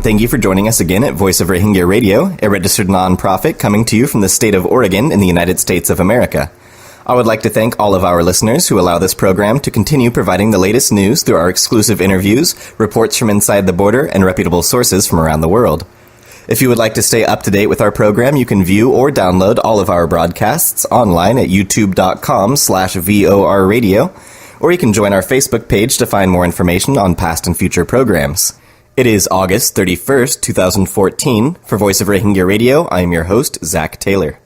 and thank you for joining us again at Voice of Rohingya Radio, a registered nonprofit coming to you from the state of Oregon in the United States of America. I would like to thank all of our listeners who allow this program to continue providing the latest news through our exclusive interviews, reports from inside the border, and reputable sources from around the world. If you would like to stay up to date with our program, you can view or download all of our broadcasts online at youtube.com/VOR Radio, or you can join our Facebook page to find more information on past and future programs. It is August 31st, 2014. For Voice of Rohingya Radio, I am your host, Zach Taylor.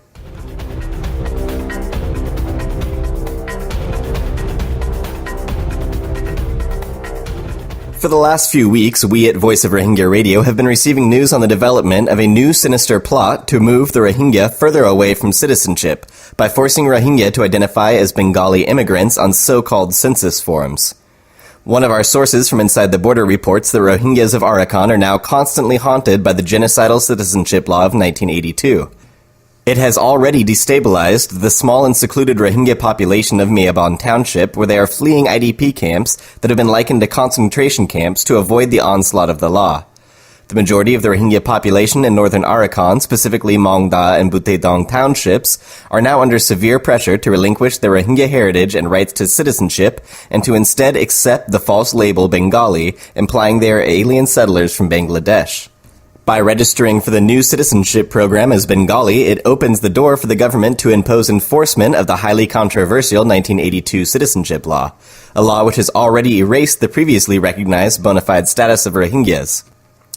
For the last few weeks, we at Voice of Rohingya Radio have been receiving news on the development of a new sinister plot to move the Rohingya further away from citizenship by forcing Rohingya to identify as Bengali immigrants on so-called census forms. One of our sources from inside the border reports that Rohingyas of Arakan are now constantly haunted by the genocidal citizenship law of 1982. It has already destabilized the small and secluded Rohingya population of Meabon Township, where they are fleeing IDP camps that have been likened to concentration camps to avoid the onslaught of the law. The majority of the Rohingya population in northern Arakan, specifically Mongda and Butedong townships, are now under severe pressure to relinquish their Rohingya heritage and rights to citizenship and to instead accept the false label Bengali, implying they are alien settlers from Bangladesh. By registering for the new citizenship program as Bengali, it opens the door for the government to impose enforcement of the highly controversial 1982 citizenship law, a law which has already erased the previously recognized bona fide status of Rohingyas.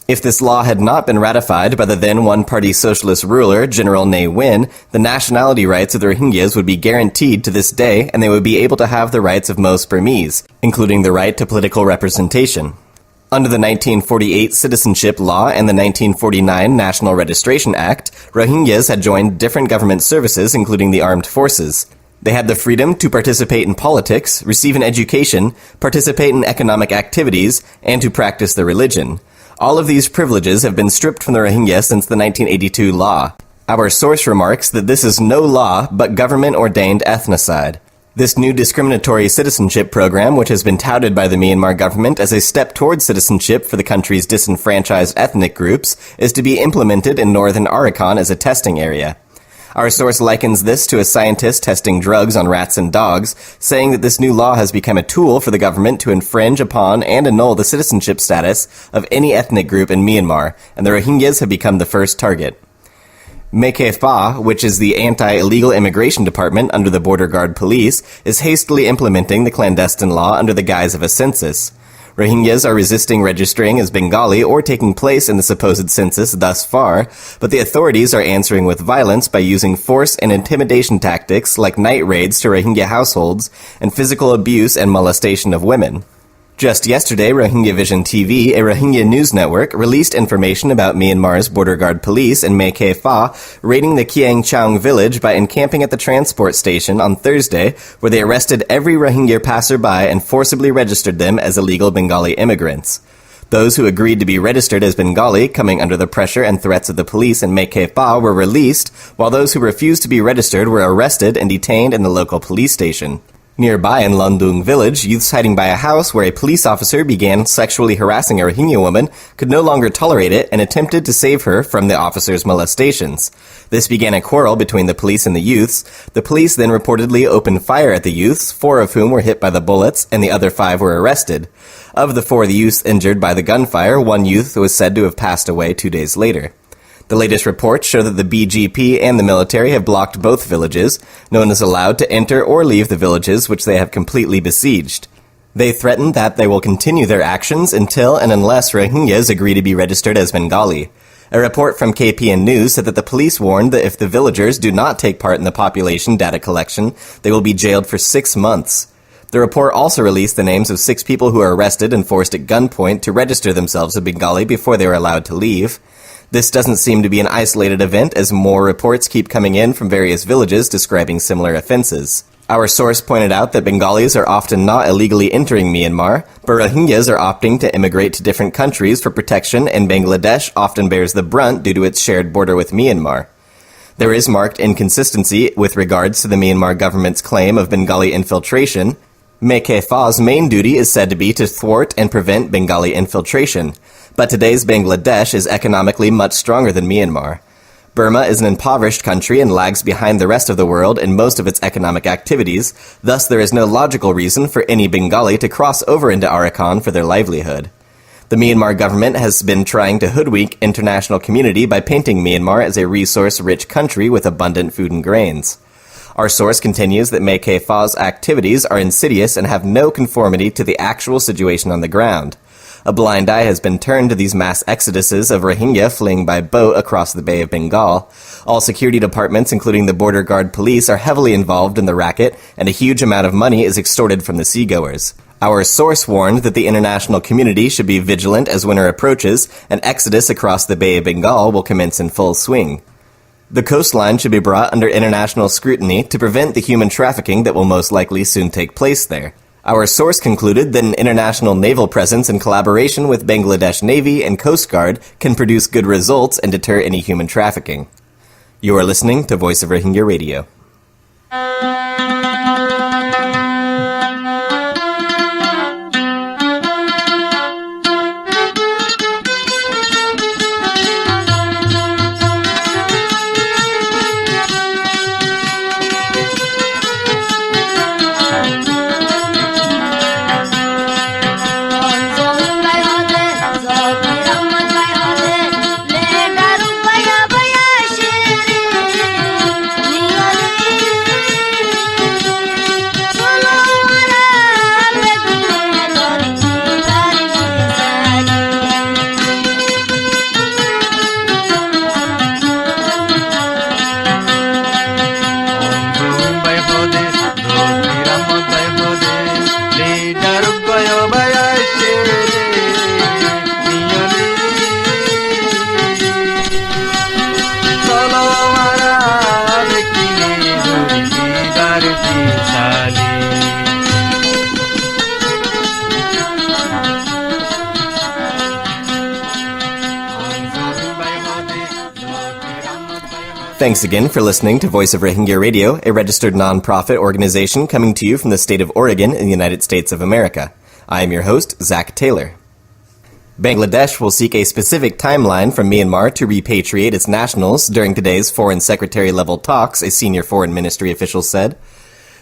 If this law had not been ratified by the then one-party socialist ruler, General Ne Win, the nationality rights of the Rohingyas would be guaranteed to this day, and they would be able to have the rights of most Burmese, including the right to political representation. Under the 1948 Citizenship Law and the 1949 National Registration Act, Rohingyas had joined different government services, including the armed forces. They had the freedom to participate in politics, receive an education, participate in economic activities, and to practice their religion. All of these privileges have been stripped from the Rohingya since the 1982 law. Our source remarks that this is no law but government-ordained ethnocide. This new discriminatory citizenship program, which has been touted by the Myanmar government as a step towards citizenship for the country's disenfranchised ethnic groups, is to be implemented in northern Arakan as a testing area. Our source likens this to a scientist testing drugs on rats and dogs, saying that this new law has become a tool for the government to infringe upon and annul the citizenship status of any ethnic group in Myanmar, and the Rohingyas have become the first target. Mekefpa, which is the anti-illegal immigration department under the Border Guard Police, is hastily implementing the clandestine law under the guise of a census. Rohingyas are resisting registering as Bengali or taking place in the supposed census thus far, but the authorities are answering with violence by using force and intimidation tactics like night raids to Rohingya households and physical abuse and molestation of women. Just yesterday, Rohingya Vision TV, a Rohingya news network, released information about Myanmar's Border Guard Police in Mae Pha raiding the Kiang Chang village by encamping at the transport station on Thursday, where they arrested every Rohingya passerby and forcibly registered them as illegal Bengali immigrants. Those who agreed to be registered as Bengali, coming under the pressure and threats of the police in Mae Pha, were released, while those who refused to be registered were arrested and detained in the local police station. Nearby in Lundung village, youths hiding by a house where a police officer began sexually harassing a Rohingya woman could no longer tolerate it and attempted to save her from the officer's molestations. This began a quarrel between the police and the youths. The police then reportedly opened fire at the youths, 4 of whom were hit by the bullets, and the other 5 were arrested. Of the 4 youths injured by the gunfire, 1 youth was said to have passed away 2 days later. The latest reports show that the BGP and the military have blocked both villages. No one is allowed to enter or leave the villages, which they have completely besieged. They threaten that they will continue their actions until and unless Rohingyas agree to be registered as Bengali. A report from KPN News said that the police warned that if the villagers do not take part in the population data collection, they will be jailed for 6 months. The report also released the names of 6 people who were arrested and forced at gunpoint to register themselves as Bengali before they were allowed to leave. This doesn't seem to be an isolated event, as more reports keep coming in from various villages describing similar offenses. Our source pointed out that Bengalis are often not illegally entering Myanmar, but Rohingyas are opting to immigrate to different countries for protection, and Bangladesh often bears the brunt due to its shared border with Myanmar. There is marked inconsistency with regards to the Myanmar government's claim of Bengali infiltration. Mae Pha's main duty is said to be to thwart and prevent Bengali infiltration. But today's Bangladesh is economically much stronger than Myanmar. Burma is an impoverished country and lags behind the rest of the world in most of its economic activities, thus there is no logical reason for any Bengali to cross over into Arakan for their livelihood. The Myanmar government has been trying to hoodwink international community by painting Myanmar as a resource-rich country with abundant food and grains. Our source continues that Mae Faw's activities are insidious and have no conformity to the actual situation on the ground. A blind eye has been turned to these mass exoduses of Rohingya fleeing by boat across the Bay of Bengal. All security departments, including the border guard police, are heavily involved in the racket, and a huge amount of money is extorted from the seagoers. Our source warned that the international community should be vigilant as winter approaches, and exodus across the Bay of Bengal will commence in full swing. The coastline should be brought under international scrutiny to prevent the human trafficking that will most likely soon take place there. Our source concluded that an international naval presence in collaboration with Bangladesh Navy and Coast Guard can produce good results and deter any human trafficking. You are listening to Voice of Rohingya Radio. Thanks again for listening to Voice of Rohingya Radio, a registered non-profit organization coming to you from the state of Oregon in the United States of America. I am your host, Zach Taylor. Bangladesh will seek a specific timeline from Myanmar to repatriate its nationals during today's Foreign Secretary-level talks, a senior foreign ministry official said.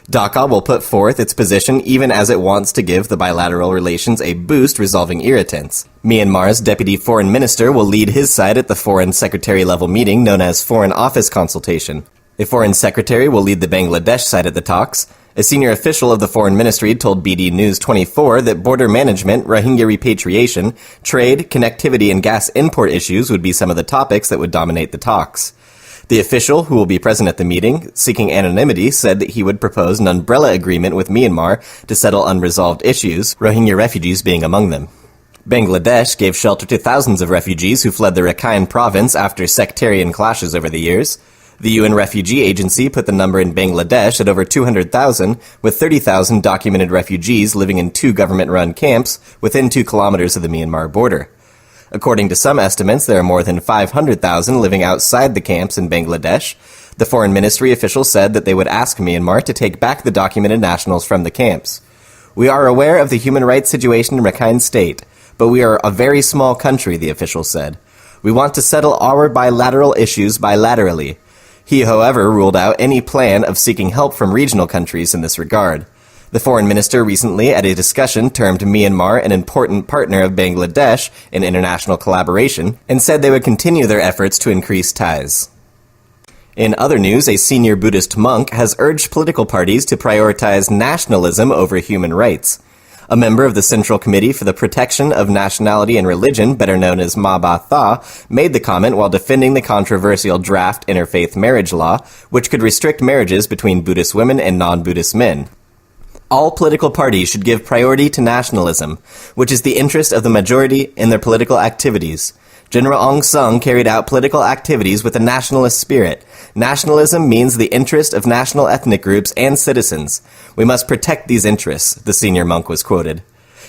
Dhaka will put forth its position even as it wants to give the bilateral relations a boost resolving irritants. Myanmar's deputy foreign minister will lead his side at the foreign secretary-level meeting known as Foreign Office Consultation. A foreign secretary will lead the Bangladesh side at the talks. A senior official of the foreign ministry told BD News 24 that border management, Rohingya repatriation, trade, connectivity, and gas import issues would be some of the topics that would dominate the talks. The official, who will be present at the meeting, seeking anonymity, said that he would propose an umbrella agreement with Myanmar to settle unresolved issues, Rohingya refugees being among them. Bangladesh gave shelter to thousands of refugees who fled the Rakhine province after sectarian clashes over the years. The UN Refugee Agency put the number in Bangladesh at over 200,000, with 30,000 documented refugees living in 2 government-run camps within 2 kilometers of the Myanmar border. According to some estimates, there are more than 500,000 living outside the camps in Bangladesh. The foreign ministry official said that they would ask Myanmar to take back the documented nationals from the camps. We are aware of the human rights situation in Rakhine State, but we are a very small country, the official said. We want to settle our bilateral issues bilaterally. He, however, ruled out any plan of seeking help from regional countries in this regard. The foreign minister recently, at a discussion, termed Myanmar an important partner of Bangladesh in international collaboration and said they would continue their efforts to increase ties. In other news, a senior Buddhist monk has urged political parties to prioritize nationalism over human rights. A member of the Central Committee for the Protection of Nationality and Religion, better known as Ma Ba Tha, made the comment while defending the controversial draft interfaith marriage law, which could restrict marriages between Buddhist women and non-Buddhist men. All political parties should give priority to nationalism, which is the interest of the majority in their political activities. General Aung San carried out political activities with a nationalist spirit. Nationalism means the interest of national ethnic groups and citizens. We must protect these interests, the senior monk was quoted.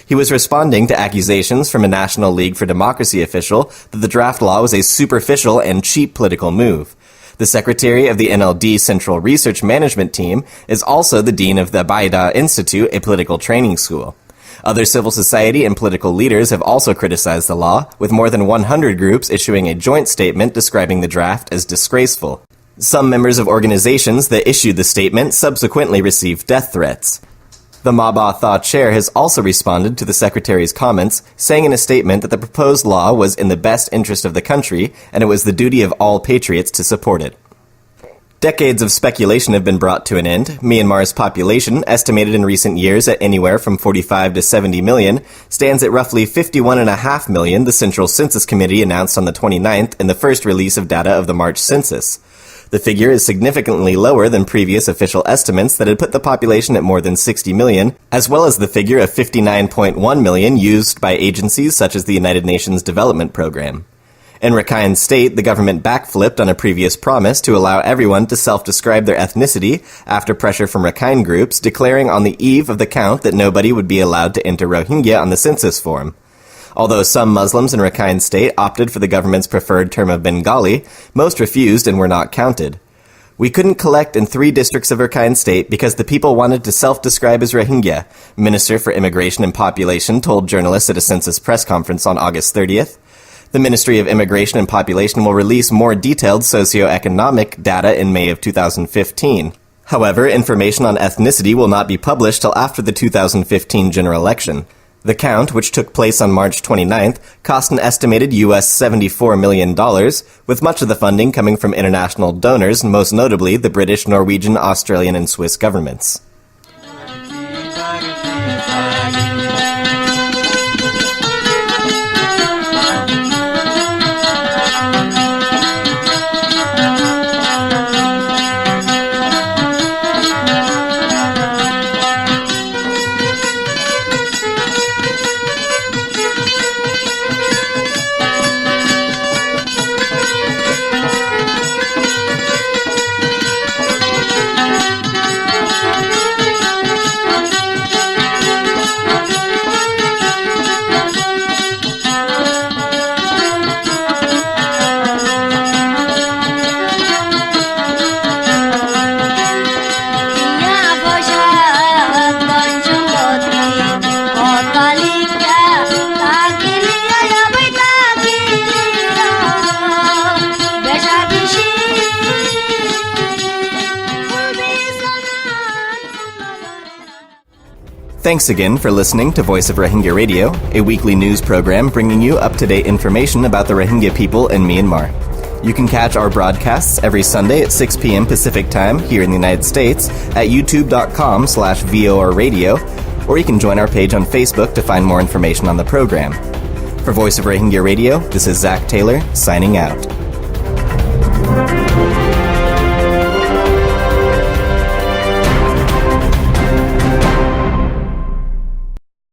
He was responding to accusations from a National League for Democracy official that the draft law was a superficial and cheap political move. The secretary of the NLD Central Research Management Team is also the dean of the Baida Institute, a political training school. Other civil society and political leaders have also criticized the law, with more than 100 groups issuing a joint statement describing the draft as disgraceful. Some members of organizations that issued the statement subsequently received death threats. The Mabah chair has also responded to the secretary's comments, saying in a statement that the proposed law was in the best interest of the country and it was the duty of all patriots to support it. Decades of speculation have been brought to an end. Myanmar's population, estimated in recent years at anywhere from 45 to 70 million, stands at roughly 51.5 million, the Central Census Committee announced on the 29th in the first release of data of the March census. The figure is significantly lower than previous official estimates that had put the population at more than 60 million, as well as the figure of 59.1 million used by agencies such as the United Nations Development Program. In Rakhine State, the government backflipped on a previous promise to allow everyone to self-describe their ethnicity after pressure from Rakhine groups, declaring on the eve of the count that nobody would be allowed to enter Rohingya on the census form. Although some Muslims in Rakhine State opted for the government's preferred term of Bengali, most refused and were not counted. We couldn't collect in 3 districts of Rakhine State because the people wanted to self-describe as Rohingya, Minister for Immigration and Population told journalists at a census press conference on August 30th. The Ministry of Immigration and Population will release more detailed socioeconomic data in May of 2015. However, information on ethnicity will not be published till after the 2015 general election. The count, which took place on March 29th, cost an estimated US $74 million, with much of the funding coming from international donors, most notably the British, Norwegian, Australian, and Swiss governments. Thanks again for listening to Voice of Rohingya Radio, a weekly news program bringing you up-to-date information about the Rohingya people in Myanmar. You can catch our broadcasts every Sunday at 6 p.m. Pacific Time here in the United States at youtube.com/VOR Radio, or you can join our page on Facebook to find more information on the program. For Voice of Rohingya Radio, this is Zach Taylor, signing out.